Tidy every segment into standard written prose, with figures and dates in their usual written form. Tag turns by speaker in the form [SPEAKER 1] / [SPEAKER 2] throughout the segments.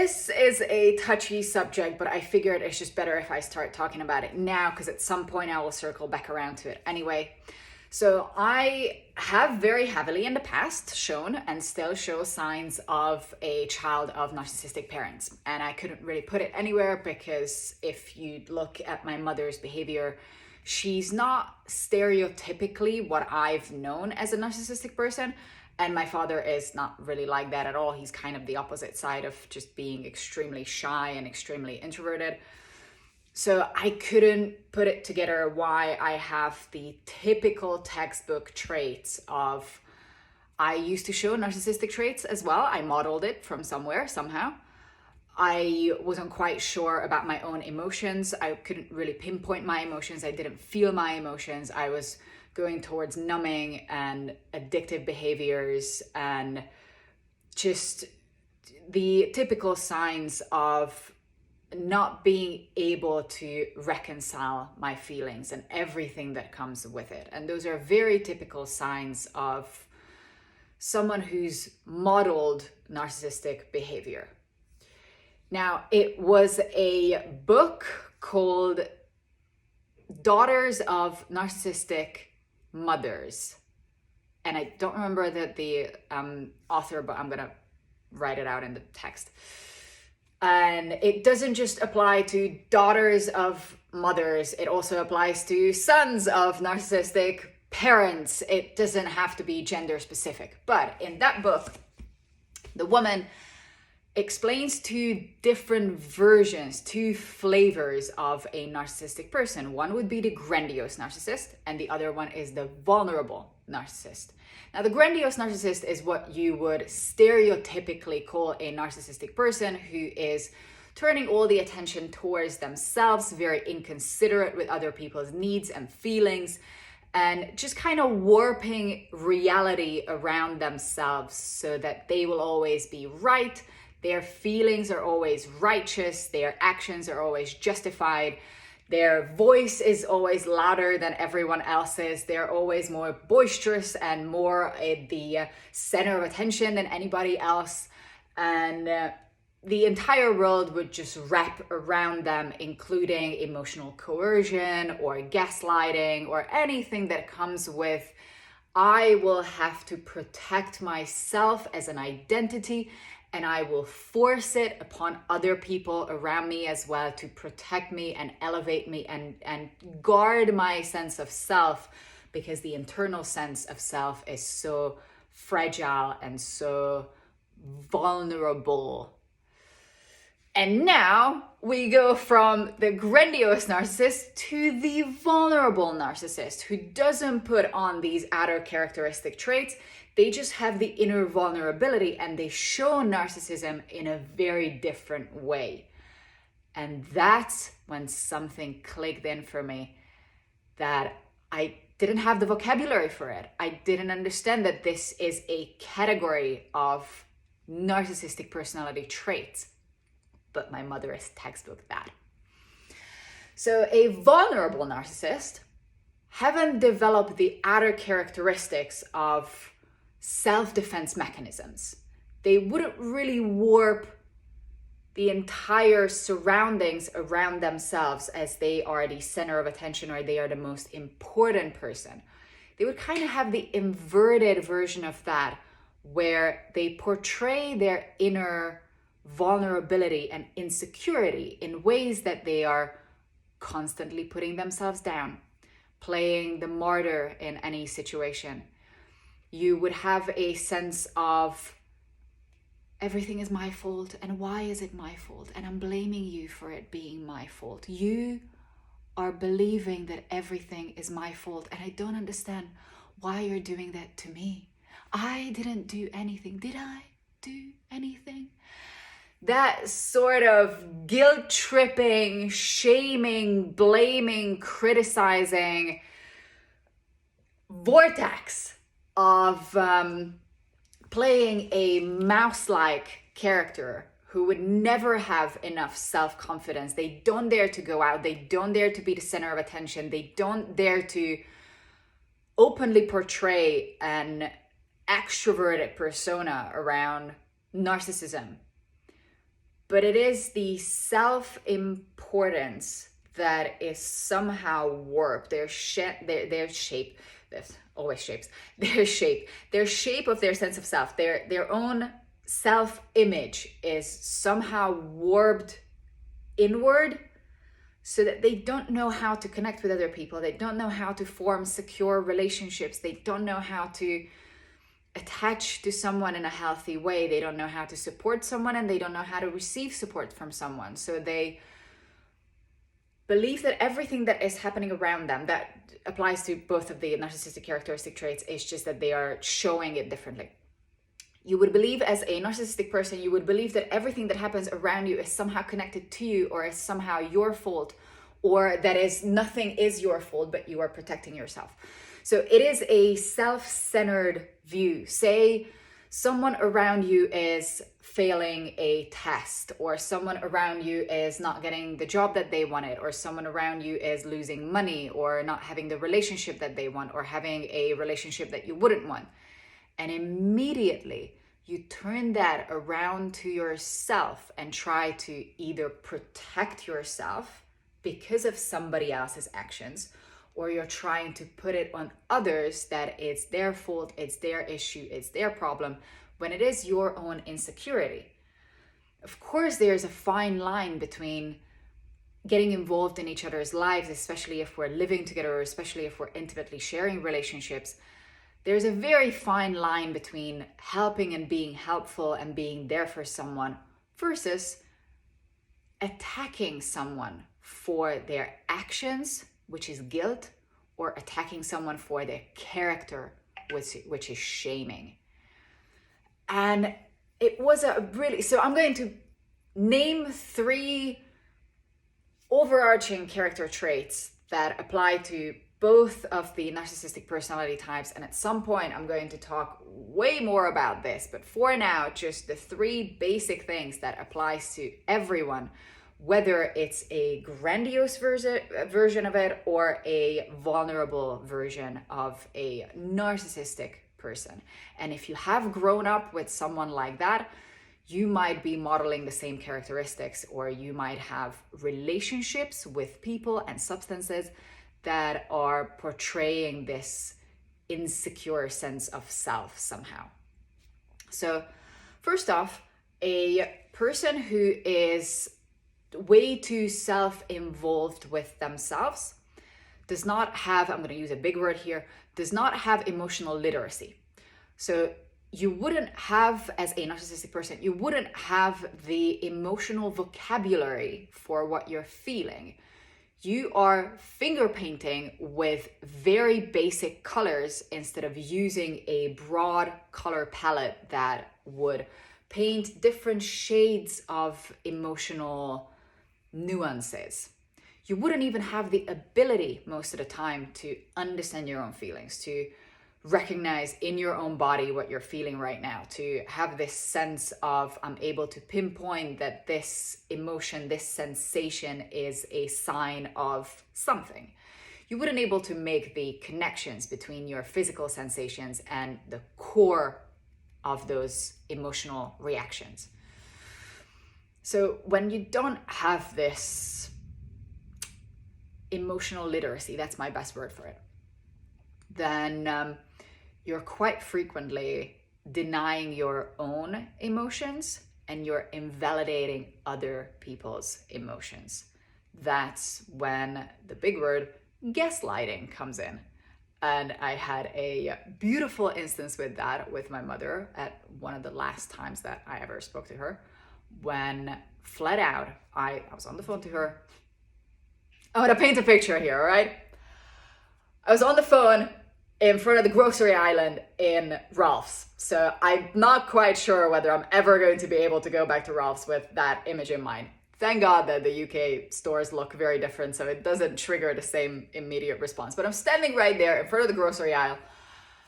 [SPEAKER 1] this is a touchy subject, but I figured it's just better if I start talking about it now, because at some point I will circle back around to it anyway. So I have very heavily in the past shown and still show signs of a child of narcissistic parents. And I couldn't really put it anywhere because if you look at my mother's behavior, she's not stereotypically what I've known as a narcissistic person. And my father is not really like that at all. He's kind of the opposite side of just being extremely shy and extremely introverted. So I couldn't put it together why I have the typical textbook traits of, I used to show narcissistic traits as well. I modeled it from somewhere, somehow. I wasn't quite sure about my own emotions. I couldn't really pinpoint my emotions. I didn't feel my emotions. I was going towards numbing and addictive behaviors and just the typical signs of not being able to reconcile my feelings and everything that comes with it. And those are very typical signs of someone who's modeled narcissistic behavior. Now, it was a book called Daughters of Narcissistic Mothers. And I don't remember the author, but I'm gonna write it out in the text. And it doesn't just apply to daughters of mothers, it also applies to sons of narcissistic parents. It doesn't have to be gender specific. But in that book, the woman explains two different versions, two flavors of a narcissistic person. One would be the grandiose narcissist, and the other one is the vulnerable narcissist. Now, the grandiose narcissist is what you would stereotypically call a narcissistic person who is turning all the attention towards themselves, very inconsiderate with other people's needs and feelings, and just kind of warping reality around themselves so that they will always be right. Their feelings are always righteous. Their actions are always justified. Their voice is always louder than everyone else's. They're always more boisterous and more at the center of attention than anybody else. And the entire world would just wrap around them, including emotional coercion or gaslighting or anything that comes with, I will have to protect myself as an identity, and I will force it upon other people around me as well to protect me and elevate me and guard my sense of self, because the internal sense of self is so fragile and so vulnerable. And now we go from the grandiose narcissist to the vulnerable narcissist, who doesn't put on these outer characteristic traits. They just have the inner vulnerability, and they show narcissism in a very different way. And that's when something clicked in for me, that I didn't have the vocabulary for it. I didn't understand that this is a category of narcissistic personality traits. But my mother is textbook that. So a vulnerable narcissist haven't developed the outer characteristics of self-defense mechanisms. They wouldn't really warp the entire surroundings around themselves as they are the center of attention or they are the most important person. They would kind of have the inverted version of that, where they portray their inner vulnerability and insecurity in ways that they are constantly putting themselves down, playing the martyr in any situation. You would have a sense of, everything is my fault, and why is it my fault? And I'm blaming you for it being my fault. You are believing that everything is my fault, and I don't understand why you're doing that to me. I didn't do anything. Did I do anything? That sort of guilt-tripping, shaming, blaming, criticizing vortex of playing a mouse-like character who would never have enough self-confidence. They don't dare to go out. They don't dare to be the center of attention. They don't dare to openly portray an extroverted persona around narcissism. but it is the self-importance that is somehow warped. Their shape, there's always shapes, their shape of their sense of self, their own self-image is somehow warped inward, so that they don't know how to connect with other people. They don't know how to form secure relationships. They don't know how to attach to someone in a healthy way. They don't know how to support someone, and they don't know how to receive support from someone. So they believe that everything that is happening around them, that applies to both of the narcissistic characteristic traits, is just that they are showing it differently. You would believe, as a narcissistic person, you would believe that everything that happens around you is somehow connected to you, or is somehow your fault, or that is nothing is your fault, but you are protecting yourself. So it is a self-centered view. Say someone around you is failing a test, or someone around you is not getting the job that they wanted, or someone around you is losing money, or not having the relationship that they want, or having a relationship that you wouldn't want. And immediately you turn that around to yourself and try to either protect yourself because of somebody else's actions, or you're trying to put it on others that it's their fault, it's their issue, it's their problem, when it is your own insecurity. Of course, there's a fine line between getting involved in each other's lives, especially if we're living together, or especially if we're intimately sharing relationships. There's a very fine line between helping and being helpful and being there for someone, versus attacking someone for their actions, which is guilt, or attacking someone for their character, which is shaming. And it was so I'm going to name 3 overarching character traits that apply to both of the narcissistic personality types, and at some point I'm going to talk way more about this, but for now, just the 3 basic things that applies to everyone, whether it's a grandiose version of it, or a vulnerable version of a narcissistic person. And if you have grown up with someone like that, you might be modeling the same characteristics, or you might have relationships with people and substances that are portraying this insecure sense of self somehow. So first off, a person who is way too self-involved with themselves does not have, I'm going to use a big word here, does not have emotional literacy. So you wouldn't have, as a narcissistic person, you wouldn't have the emotional vocabulary for what you're feeling. You are finger painting with very basic colors instead of using a broad color palette that would paint different shades of emotional nuances. You wouldn't even have the ability most of the time to understand your own feelings, to recognize in your own body what you're feeling right now, to have this sense of, I'm able to pinpoint that this emotion, this sensation is a sign of something. You wouldn't be able to make the connections between your physical sensations and the core of those emotional reactions. So when you don't have this emotional literacy, that's my best word for it, then you're quite frequently denying your own emotions, and you're invalidating other people's emotions. That's when the big word gaslighting comes in. And I had a beautiful instance with that with my mother at one of the last times that I ever spoke to her, when flat out, I was on the phone to her. I'm gonna paint a picture here, all right? I was on the phone in front of the grocery island in Ralph's. So I'm not quite sure whether I'm ever going to be able to go back to Ralph's with that image in mind. Thank God that the UK stores look very different, so it doesn't trigger the same immediate response. But I'm standing right there in front of the grocery aisle,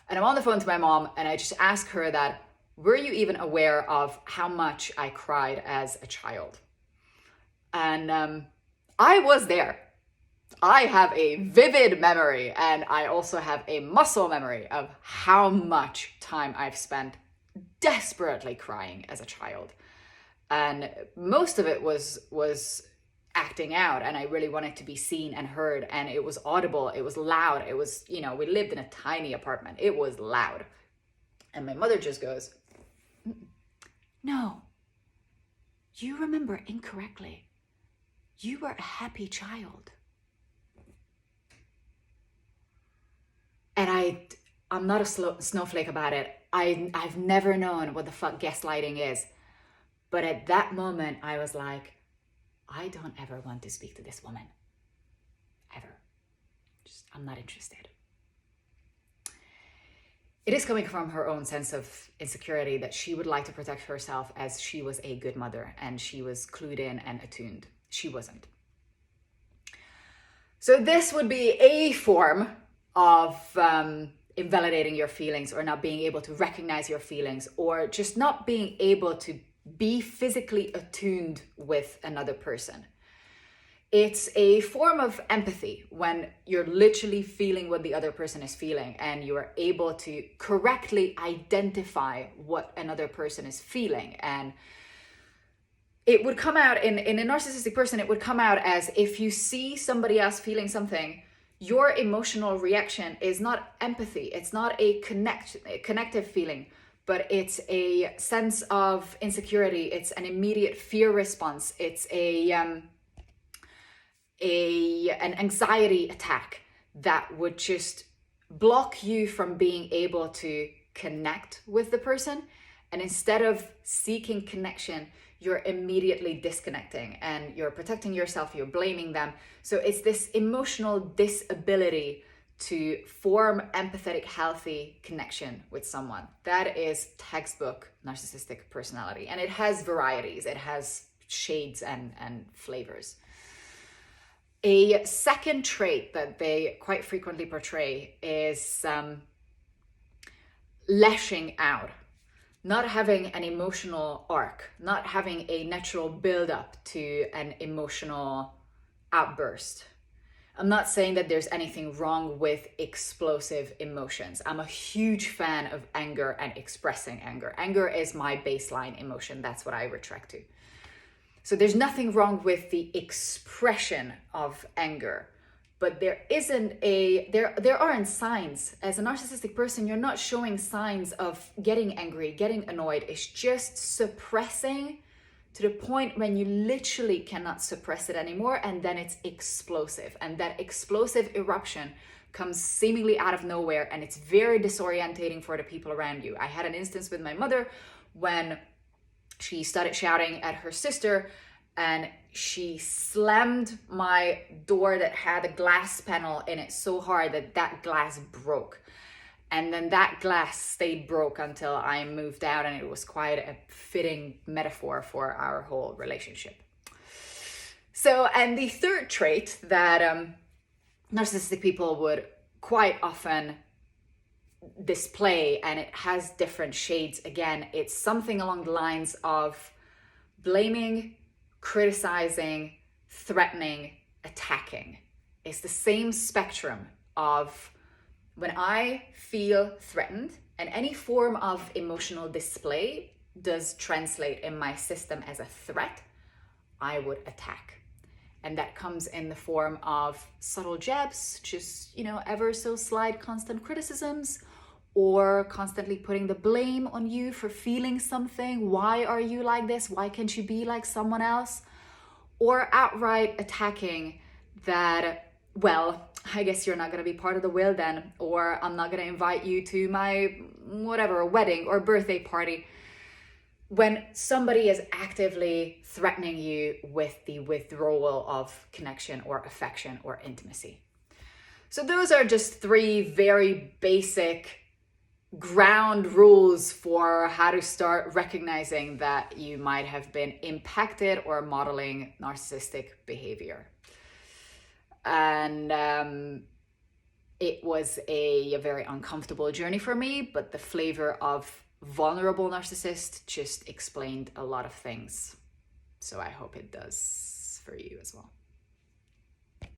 [SPEAKER 1] and I'm on the phone to my mom, and I just ask her that, were you even aware of how much I cried as a child? And I was there. I have a vivid memory, and I also have a muscle memory of how much time I've spent desperately crying as a child. And most of it was acting out, and I really wanted to be seen and heard, and it was audible, it was loud, it was, we lived in a tiny apartment, it was loud. And my mother just goes, no, you remember incorrectly. You were a happy child. And I'm not a snowflake about it. I've never known what the fuck gaslighting is. But at that moment, I was like, I don't ever want to speak to this woman. Ever. I'm not interested. It is coming from her own sense of insecurity that she would like to protect herself as she was a good mother and she was clued in and attuned. She wasn't. So this would be a form of invalidating your feelings, or not being able to recognize your feelings, or just not being able to be physically attuned with another person. It's a form of empathy when you're literally feeling what the other person is feeling and you are able to correctly identify what another person is feeling. And it would come out in a narcissistic person, it would come out as if you see somebody else feeling something, your emotional reaction is not empathy. It's not a connective feeling, but it's a sense of insecurity. It's an immediate fear response. It's an anxiety attack that would just block you from being able to connect with the person. And instead of seeking connection, you're immediately disconnecting and you're protecting yourself, you're blaming them. So it's this emotional disability to form empathetic, healthy connection with someone. That is textbook narcissistic personality. And it has varieties, it has shades and flavors. A second trait that they quite frequently portray is lashing out. Not having an emotional arc, not having a natural build-up to an emotional outburst. I'm not saying that there's anything wrong with explosive emotions. I'm a huge fan of anger and expressing anger. Anger is my baseline emotion. That's what I retract to. So there's nothing wrong with the expression of anger. But there aren't signs. As a narcissistic person, you're not showing signs of getting angry, getting annoyed. It's just suppressing to the point when you literally cannot suppress it anymore, and then it's explosive. And that explosive eruption comes seemingly out of nowhere, and it's very disorientating for the people around you. I had an instance with my mother when she started shouting at her sister, and she slammed my door that had a glass panel in it so hard that glass broke. And then that glass stayed broke until I moved out, and it was quite a fitting metaphor for our whole relationship. So, and the third trait that narcissistic people would quite often display, and it has different shades again, it's something along the lines of blaming, criticizing, threatening, attacking. It's the same spectrum of when I feel threatened, and any form of emotional display does translate in my system as a threat, I would attack. And that comes in the form of subtle jabs, just, ever so slight constant criticisms, or constantly putting the blame on you for feeling something. Why are you like this? Why can't you be like someone else? Or outright attacking that, well, I guess you're not going to be part of the will then, or I'm not going to invite you to my wedding or birthday party. When somebody is actively threatening you with the withdrawal of connection or affection or intimacy. So those are just three very basic ground rules for how to start recognizing that you might have been impacted or modeling narcissistic behavior. And it was a very uncomfortable journey for me, but the flavor of vulnerable narcissist just explained a lot of things. So I hope it does for you as well.